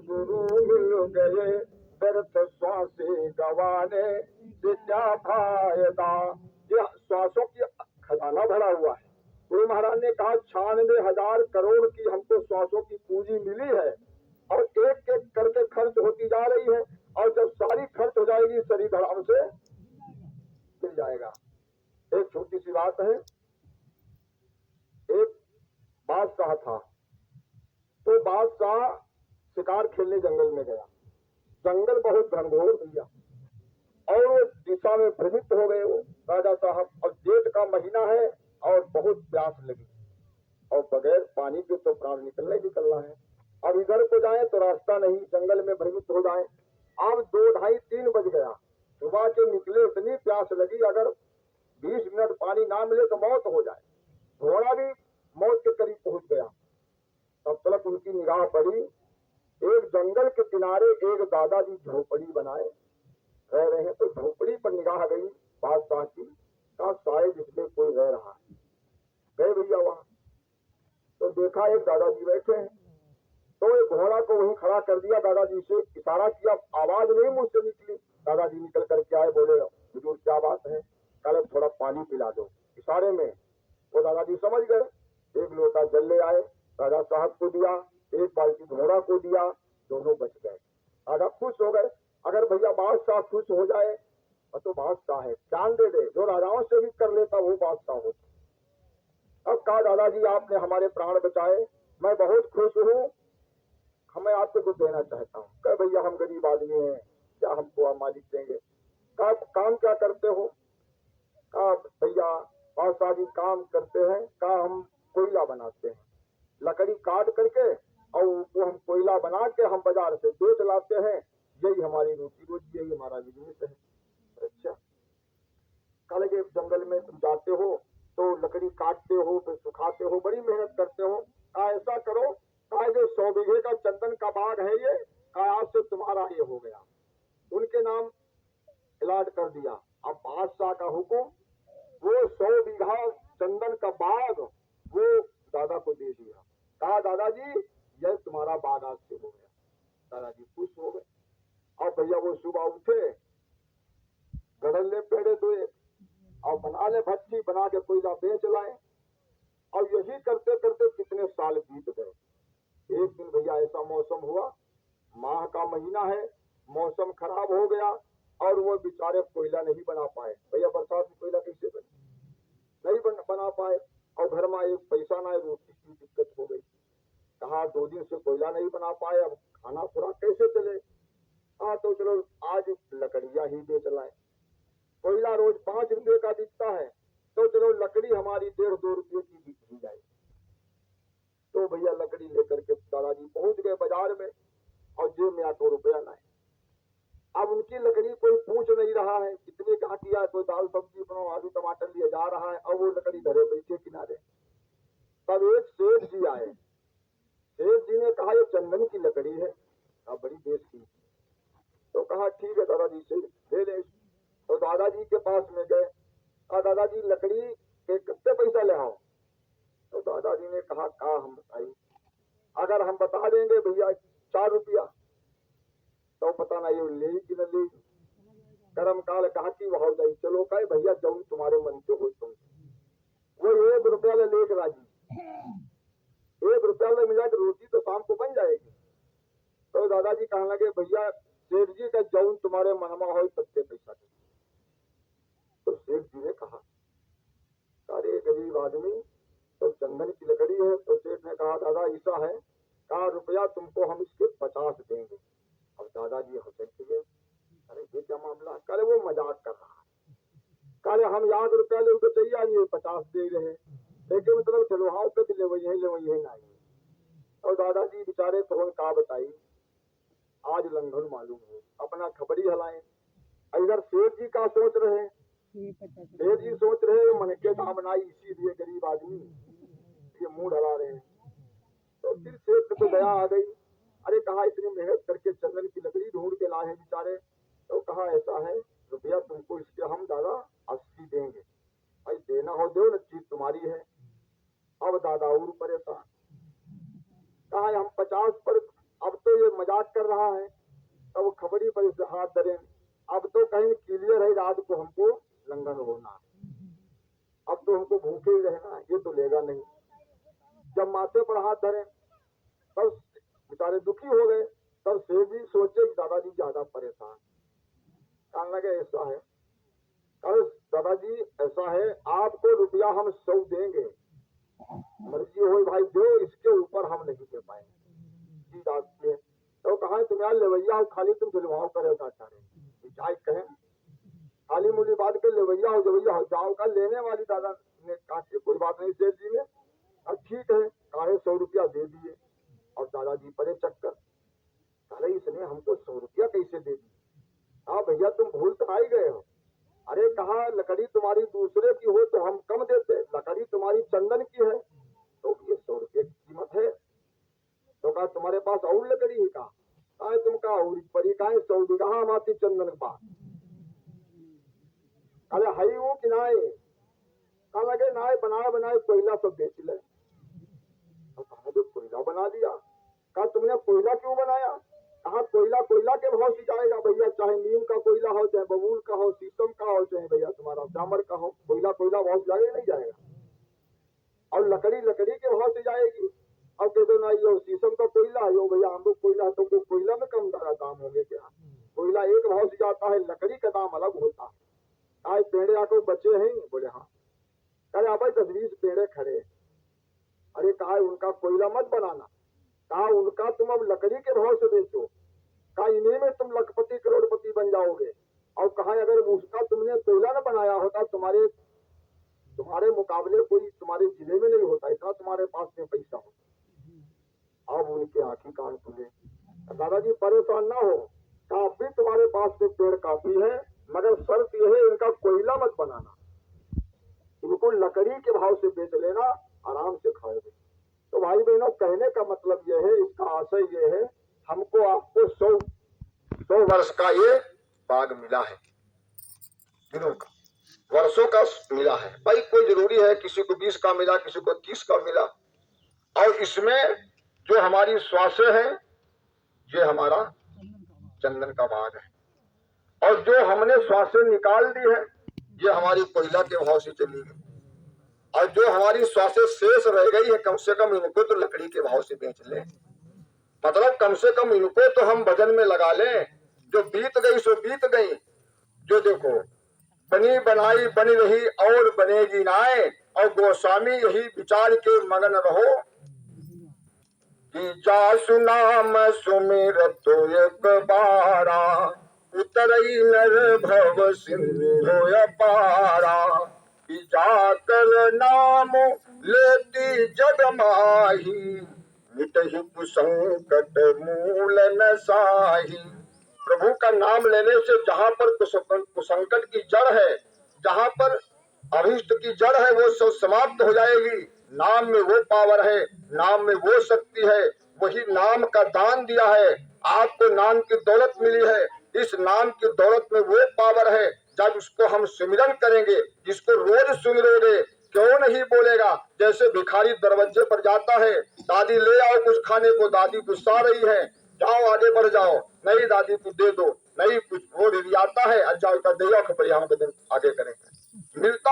गुरु मिल गए, व्यर्थ श्वासें गवाने से क्या फायदा। ये श्वासों की खजाना भरा हुआ है। गुरु महाराज ने कहा 96,000 करोड़ की हमको श्वासों की पूंजी मिली है और एक एक करके खर्च होती जा रही है, और जब सारी खर्च हो जाएगी शरीर धड़ाम से मिल जाएगा। एक छोटी सी बात है, एक बादशाह था, तो बादशाह शिकार खेलने जंगल में गया। जंगल बहुत घनघोर भैया, और वो दिशा में भ्रमित हो गए वो राजा साहब। और जेठ का महीना है और बहुत प्यास लगी, और बगैर पानी के तो प्राण निकलना है। अब इधर को जाए तो रास्ता नहीं, जंगल में भ्रमित हो जाए। अब 2, ढाई, 3 बज गया, सुबह के निकले, इतनी प्यास लगी, अगर 20 मिनट पानी ना मिले तो मौत हो जाए। घोड़ा भी मौत के करीब पहुंच गया। तब तक उनकी निगाह पड़ी, एक जंगल के किनारे एक दादाजी झोपड़ी बनाए रह रहे हैं। तो झोपड़ी पर निगाह गई बादशाह की, का शायद इसमें कोई रह रहा है। गए भैया वहां, तो देखा एक दादाजी बैठे हैं। तो एक घोड़ा को वहीं खड़ा कर दिया, दादाजी से इशारा किया, आवाज नहीं मुंह से निकली। दादाजी निकल करके आए, बोले हुजूर क्या बात है, कल थोड़ा पानी पिला दो। इशारे में वो दादाजी समझ गए, एक लोटा जल ले आए, राजा साहब को दिया, एक बाल्टी घोड़ा को दिया, दोनों बच गए। राजा खुश हो गए। अगर भैया बादशाह खुश हो जाए तो बादशाह है, जान दे दे, जो राजाओं से भी कर लेता वो बादशाह होता। अब कहा दादाजी आपने हमारे प्राण बचाए, मैं बहुत खुश हूँ, हमें आपको कुछ देना चाहता हूँ। कह भैया हम गरीब आदमी हैं, क्या हमको आप मालिक देंगे। कहा काम क्या करते हो। कहा भैया बादशाह जी काम करते हैं, कहा हम कोयला बनाते हैं, लकड़ी काट करके और वो हम कोयला बना के हम बाजार से बेच लाते हैं, यही हमारी रोजी रोटी, यही हमारा बिजनेस है। अच्छा, कल के जंगल में तुम जाते हो तो लकड़ी काटते हो, फिर सुखाते हो, बड़ी मेहनत करते हो। कहा ऐसा करो, कहा जो 100 बीघे का चंदन का बाग है ये, कहा आज से तुम्हारा ये हो गया। उनके नाम अलॉट कर दिया। अब बादशाह का हुक्म, वो 100 बीघा चंदन का बाग वो दादा को दे दिया। कहा दादाजी यह तुम्हारा बाग आज से हो गया। दादाजी खुश हो गए। और भैया वो सुबह उठे, गड़ल ले पेड़े धोए और बना ले भट्टी, बना के कोयला बेच लाए। और यही करते करते कितने साल बीत गए। एक दिन भैया ऐसा मौसम हुआ, माह का महीना है, मौसम खराब हो गया और वो बेचारे कोयला नहीं बना पाए। भैया बरसात में कोयला कैसे बने, नहीं बना पाए। और घर में एक पैसा ना, रोटी की दिक्कत हो गई। कहा 2 दिन से कोयला नहीं बना पाए, अब खाना खुराक कैसे चले। हाँ तो चलो आज लकड़ियां ही बेच लाए, कोयला रोज 5 रुपए का बिकता है, तो चलो लकड़ी हमारी 1.5-2 रुपये की बिक जाए। तो भैया लकड़ी लेकर के दादाजी पहुंच गए बाजार में, और जेब में 8 रुपया ना है। अब उनकी लकड़ी कोई पूछ नहीं रहा है, कितने कहा किया, कोई दाल सब्जी बनाओ, आलू टमाटर लिए जा रहा है, और वो लकड़ी धरे बैठे किनारे। तब एक सेठ जी आए। सेठ जी ने कहा ये चंदन की लकड़ी है, अब बड़ी देश की। तो कहा ठीक है दादाजी से ले ले। तो दादाजी के पास में गए, कहा दादाजी लकड़ी के कितने पैसा ले आओ। तो दादाजी ने कहा हम बताइए। अगर हम बता देंगे भैया 4 रुपया, तो पता नहीं ये ले कि न ले। कर्म काल कहा कि वहां जाई, चलो कहे भैया जाऊ तुम्हारे मन के हो तुम। वो 1 रुपया ले लेके राजी, 1 रुपया ले मिला कि रोटी तो शाम को बन जाएगी। तो दादाजी कहने लगे भैया सेठ जी का जाऊ तुम्हारे मनमा हो सत्य पैसा दे। तो सेठ जी ने कहा अरे गरीब आदमी, तो चंदन की लकड़ी है। तो सेठ ने कहा दादा ऐसा है, कहा रुपया तुमको हम इसके 50 देंगे। अब दादाजी हंसने लगे, अरे ये क्या मामला। कल वो मजाक कर रहा है, कल हम 1 रुपया ले तो चाहिए नहीं 50 दे रहे हैं, लेकिन मतलब चलो हाँ पे ले वही ना। और दादाजी बेचारे तो कहा बताई, आज लंघन मालूम हो, अपना खबरी हलाए। इधर सेठ जी का सोच रहे, सेठ जी सोच रहे मन के दाम बनाई, इसीलिए गरीब आदमी ये मुंह ढला रहे हैं। तो फिर सेठ को दया आ गई, अरे कहा इतनी मेहनत करके चंदन की लकड़ी ढूंढ के लाए हैं बेचारे। तो कहा ऐसा है रुपया तुमको इसके हम दादा 80 देंगे, भाई देना हो दो न, चीज तुम्हारी है। अब दादा और परेशान, कहा हम 50 पर अब तो ये मजाक कर रहा है, तब खबरी पर इसे हाथ धरे, अब तो कहीं क्लियर है रात को हमको लंघन होना, अब तो हमको भूखे ही रहना, ये तो लेगा नहीं। जब माथे पर हाथ धरे तब बेचारे दुखी हो गए। तब सेठ जी सोचे कि दादाजी ज्यादा परेशान, कहने लगे ऐसा है, अरे दादाजी ऐसा है, आपको रुपया हम 100 देंगे, मर्जी हो भाई दो, इसके ऊपर हम नहीं दे पाएंगे। जी दादी तो कहा तुम यार लेवैया हो, खाली तुम दिलवाओ करे जाए कहें, खाली मूली बात के लेवैया हो जवैया हो जाओ का लेने वाली। दादा ने कहा कोई बात नहीं सेठ जी ने, अब ठीक है, काहे 100 रुपया दे दिए। और दादाजी परे चक्कर, साले इसने हमको 100 रुपया कैसे दे दी। हाँ भैया तुम भूल तो आई गए हो। अरे कहा लकड़ी तुम्हारी दूसरे की हो तो हम कम देते, लकड़ी तुम्हारी चंदन की है तो ये 100 रुपये की कीमत है। तो कहा तुम्हारे पास और लकड़ी है का, तुम कहा और परी का 100 बीघा हमारी चंदन के पास। अरे हई वो कि नाए, कहा लगे नाए बनाए बनाए कोयला सब बेच ले। तो कहा जो कोयला बना दिया, कहा तुमने कोयला क्यों बनाया, कहा कोयला कोयला के भाव से जाएगा भैया, चाहे नीम का कोयला हो, चाहे बबूल का हो, शीशम का हो, चाहे भैया तुम्हारा डामर का हो, कोयला कोयला भाव से जाएगा नहीं जाएगा। और लकड़ी लकड़ी के भाव से जाएगी। अब कहते ना यो शीशम का कोयला यो भैया हम लोग कोयला, तो कोयला में कम दाम होंगे क्या, कोयला एक भाव से जाता है, लकड़ी का दाम अलग होता है। आज पेड़े आकर बचे हैं, बोले हाँ, अरे अब 10-20 पेड़े खड़े। अरे कहा उनका कोयला मत बनाना, कहा उनका तुम अब लकड़ी के भाव से बेचो, कहा इन्हीं में तुम लखपति करोड़पति बन जाओगे। और कहा अगर उसका तुमने कोयला न बनाया होता, तुम्हारे मुकाबले कोई तुम्हारे जिले में नहीं होता, इतना तुम्हारे पास में पैसा हो। अब उनके आंखें कान खुले, दादाजी परेशान ना हो, कहा अब भी तुम्हारे पास में पेड़ काफी है, मगर शर्त यह है इनका कोयला मत बनाना, इनको लकड़ी के भाव से बेच लेना, आराम से खाओगे। तो भाई बहनों कहने का मतलब यह है, इसका आशय यह है, हमको आपको 100 वर्ष का ये बाग मिला है, दिनों का वर्षों का मिला है। भाई कोई जरूरी है किसी को 20 का मिला, किसी को 30 का मिला। और इसमें जो हमारी श्वासें हैं ये हमारा चंदन का बाग है, और जो हमने श्वासें निकाल दी है ये हमारी कोयला के भाव से चली गई, और जो हमारी श्वासें शेष रह गई है कम से कम इनको तो लकड़ी के भाव से बेच ले। मतलब कम से कम इनको तो हम वजन में लगा लें, जो बीत गई सो बीत गई। जो देखो बनी बनाई बनी रही और बनेगी नाए, और गोस्वामी यही विचार के मगन रहो कि जा सुनाम सुमिर तो एक बारा, उतरई नर भव सिंधु अपारा, कि जाकर नाम लेती जग माही, मिटहि कुसंकट मूल न साही। प्रभु का नाम लेने से जहाँ पर कुसंकट की जड़ है, जहाँ पर अभिष्ट की जड़ है, वो सब समाप्त हो जाएगी। नाम में वो पावर है, नाम में वो शक्ति है, वही नाम का दान दिया है, आपको नाम की दौलत मिली है। इस नाम की दौलत में वो पावर है, जब उसको हम सुमिरन करेंगे, जिसको रोज सुमिरोगे क्यों नहीं बोलेगा। जैसे भिखारी दरवाजे पर जाता है, दादी ले आओ कुछ खाने को, दादी गुस्सा रही है, जाओ आगे बढ़ जाओ, नहीं दादी कुछ दे दो, नहीं कुछ वो आता है, अच्छा दे जाओ, आगे करेंगे, मिलता